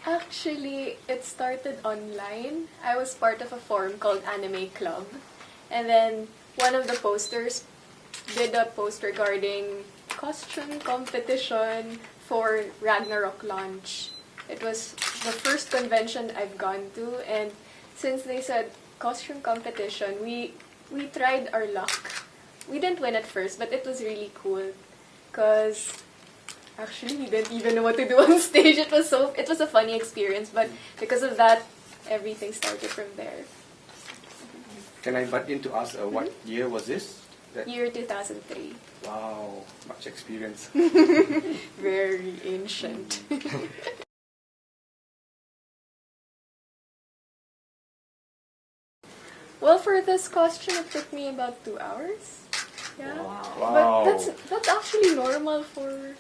Actually, it started online. I was part of a forum called Anime Club. And then one of the posters did a post regarding costume competition for Ragnarok launch. It was the first convention I've gone to, and since they said costume competition, we tried our luck. We didn't win at first, but it was really cool because actually we didn't even know what to do on stage. It was a funny experience, but because of that, everything started from there. Can I butt in to ask what year was this? Year 2003. Wow, much experience. Very ancient. Well, for this costume, it took me about 2 hours. Yeah. Wow. But that's actually normal for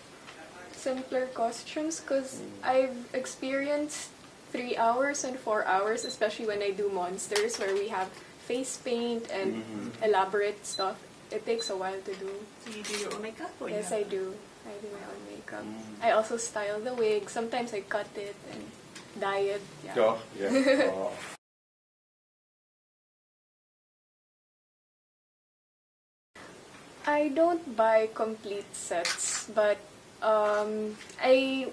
simpler costumes because I've experienced 3 hours and 4 hours, especially when I do monsters where we have face paint and elaborate stuff. It takes a while to do. So you do your own makeup? Or Yes, I do. I do my own makeup. I also style the wig. Sometimes I cut it and dye it. Yeah. Oh, yeah. Oh. I don't buy complete sets, but I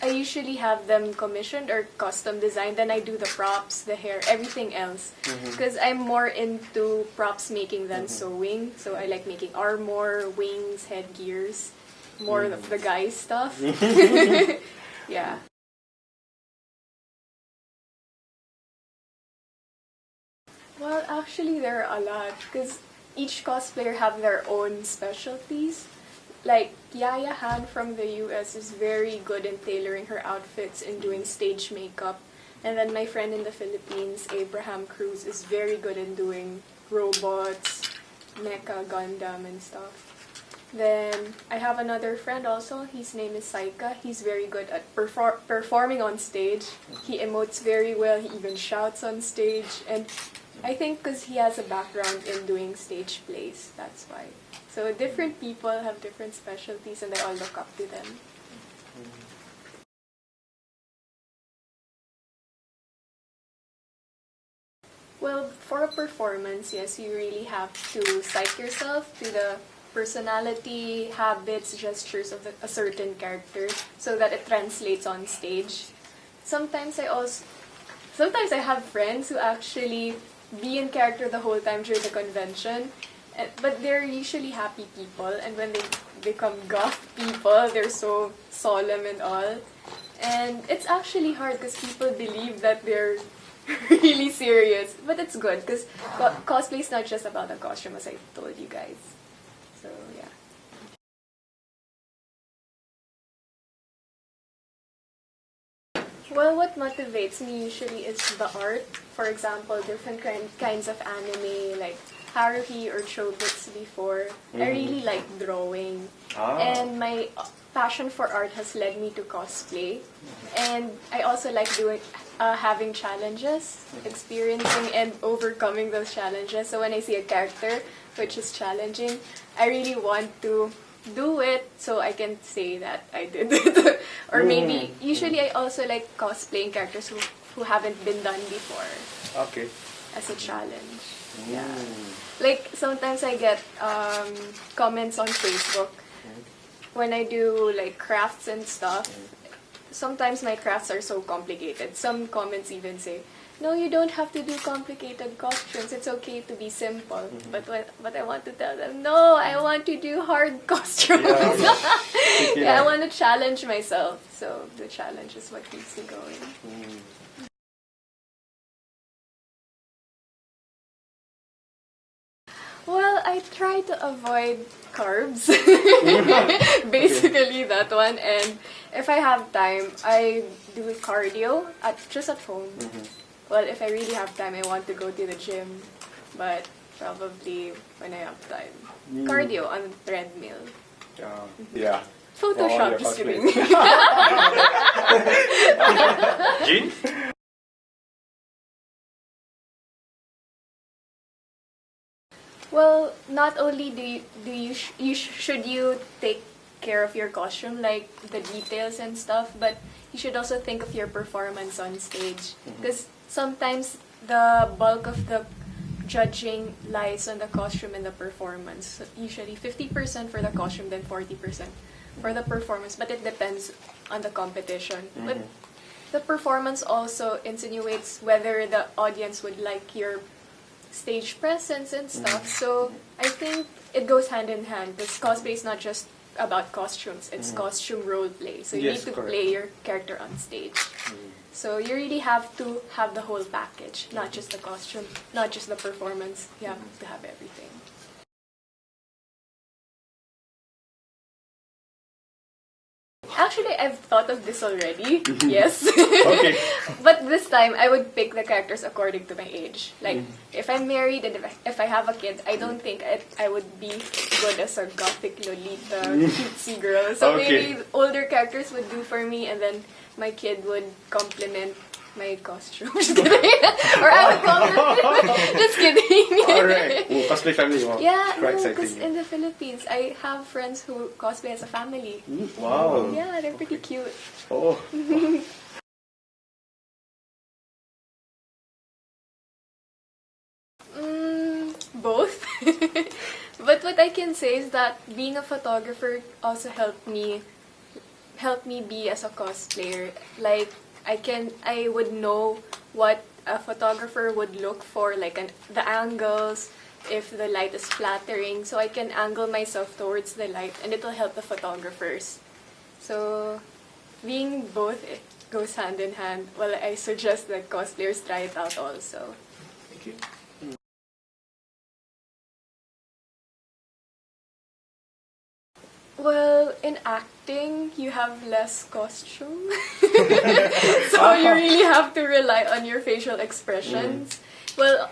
usually have them commissioned or custom designed. Then I do the props, the hair, everything else. Because I'm more into props making than sewing. So I like making armor, wings, headgears, more of the guy stuff. Yeah. Well, actually, there are a lot because each cosplayer have their own specialties. Like Yaya Han from the US is very good in tailoring her outfits and doing stage makeup. And then my friend in the Philippines, Abraham Cruz, is very good in doing robots, mecha, Gundam, and stuff. Then I have another friend also, his name is Saika. He's very good at performing on stage. He emotes very well, he even shouts on stage. And I think because he has a background in doing stage plays, that's why. So different people have different specialties and I all look up to them. Well, for a performance, yes, you really have to psych yourself to the personality, habits, gestures of a certain character so that it translates on stage. Sometimes I have friends who actually be in character the whole time during the convention, but they're usually happy people, and when they become goth people, they're so solemn and all. And it's actually hard because people believe that they're really serious, but it's good because cosplay is not just about a costume, as I told you guys. So yeah. Well, what motivates me usually is the art. For example, different kinds of anime like Haruhi or Chobits before. I really like drawing. And my passion for art has led me to cosplay. And I also like having challenges, experiencing and overcoming those challenges. So when I see a character which is challenging, I really want to do it so I can say that I did it. Or maybe, usually I also like cosplaying characters who haven't been done before. Okay. As a challenge. Yeah. Like, sometimes I get comments on Facebook when I do like crafts and stuff. Sometimes my crafts are so complicated. Some comments even say, no, you don't have to do complicated costumes. It's okay to be simple. But I want to tell them, no, I want to do hard costumes. Yeah, I want to challenge myself. So the challenge is what keeps me going. Well, I try to avoid carbs. Basically that one. And if I have time, I do cardio just at home. well, if I really have time, I want to go to the gym, but probably when I have time. Cardio on treadmill. Yeah. Photoshop, just kidding. Jean? Well, not only should you take care of your costume, like the details and stuff, but you should also think of your performance on stage. Because sometimes the bulk of the judging lies on the costume and the performance. So usually 50% for the costume, then 40% for the performance, but it depends on the competition. But the performance also insinuates whether the audience would like your stage presence and stuff. So I think it goes hand in hand, because cosplay is not just about costumes, it's costume role play. So you need to play your character on stage. So you really have to have the whole package, not just the costume, not just the performance. You have to have everything. Actually, I've thought of this already. Yes. Okay. But this time, I would pick the characters according to my age. Like, if I'm married and if I have a kid, I don't think I would be good as a gothic Lolita cutesy girl. So maybe older characters would do for me, and then my kid would complement my costume. Just kidding. Or I would compliment. Just kidding. Alright. Oh, cosplay family. Wow. Yeah, Quite no, exciting. because in the Philippines, I have friends who cosplay as a family. Wow. Yeah, they're pretty cute. Oh. Both. But what I can say is that being a photographer also helped me be as a cosplayer. Like, I would know what a photographer would look for, like the angles, if the light is flattering, so I can angle myself towards the light, and it'll help the photographers. So being both, it goes hand in hand. Well, I suggest that cosplayers try it out also. Thank you. Well, in acting, you have less costume. So you really have to rely on your facial expressions. Well,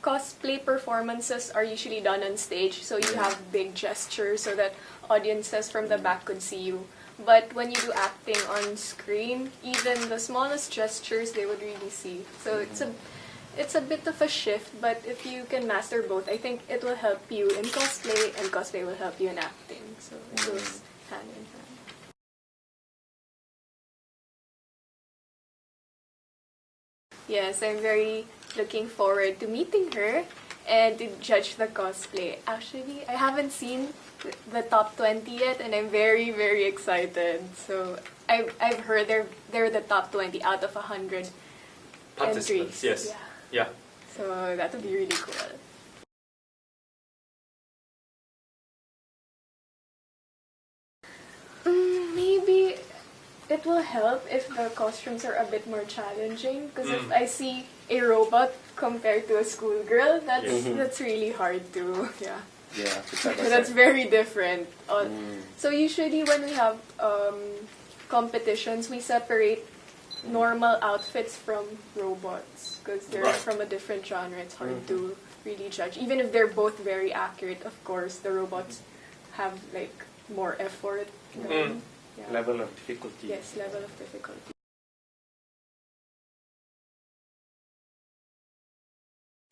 cosplay performances are usually done on stage, so you have big gestures so that audiences from the back could see you. But when you do acting on screen, even the smallest gestures they would really see. So it's a bit of a shift, but if you can master both, I think it will help you in cosplay, and cosplay will help you in acting. So it goes hand in hand. Yes, I'm very looking forward to meeting her and to judge the cosplay. Actually, I haven't seen the top 20 yet, and I'm very, very excited. So I've heard they're the top 20 out of 100 Participants, entries. yes. Yeah. Yeah. So that would be really cool. Maybe it will help if the costumes are a bit more challenging. Because if I see a robot compared to a schoolgirl, that's really hard to, yeah. Yeah. That's very different. So usually when we have competitions, we separate normal outfits from robots, because they're from a different genre. It's hard to really judge. Even if they're both very accurate, of course, the robots have like more effort. Yeah. Level of difficulty. Yes, level of difficulty.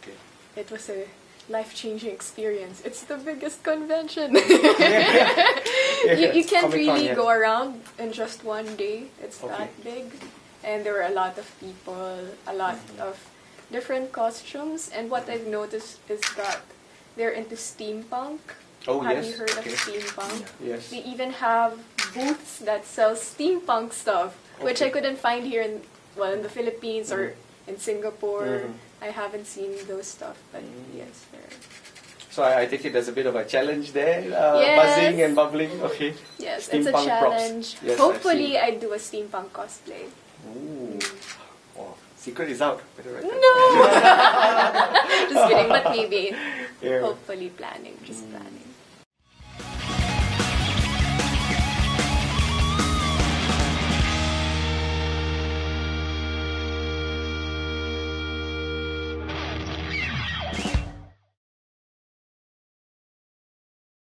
Okay. It was a life-changing experience. It's the biggest convention. You can't really go around in just one day. It's that big. And there were a lot of people, a lot of different costumes. And what I've noticed is that they're into steampunk. Oh, Have you heard of steampunk? Yes. They even have booths that sell steampunk stuff, which I couldn't find here in the Philippines or in Singapore. I haven't seen those stuff, but yes, there. So I take it there's a bit of a challenge there, Yes. buzzing and bubbling. Okay. Yes, it's a Steampunk props. challenge. Yes, Hopefully, I do a steampunk cosplay. Ooh. Oh, secret is out. Better write that No! Just kidding, but maybe. Yeah. Hopefully planning, just planning.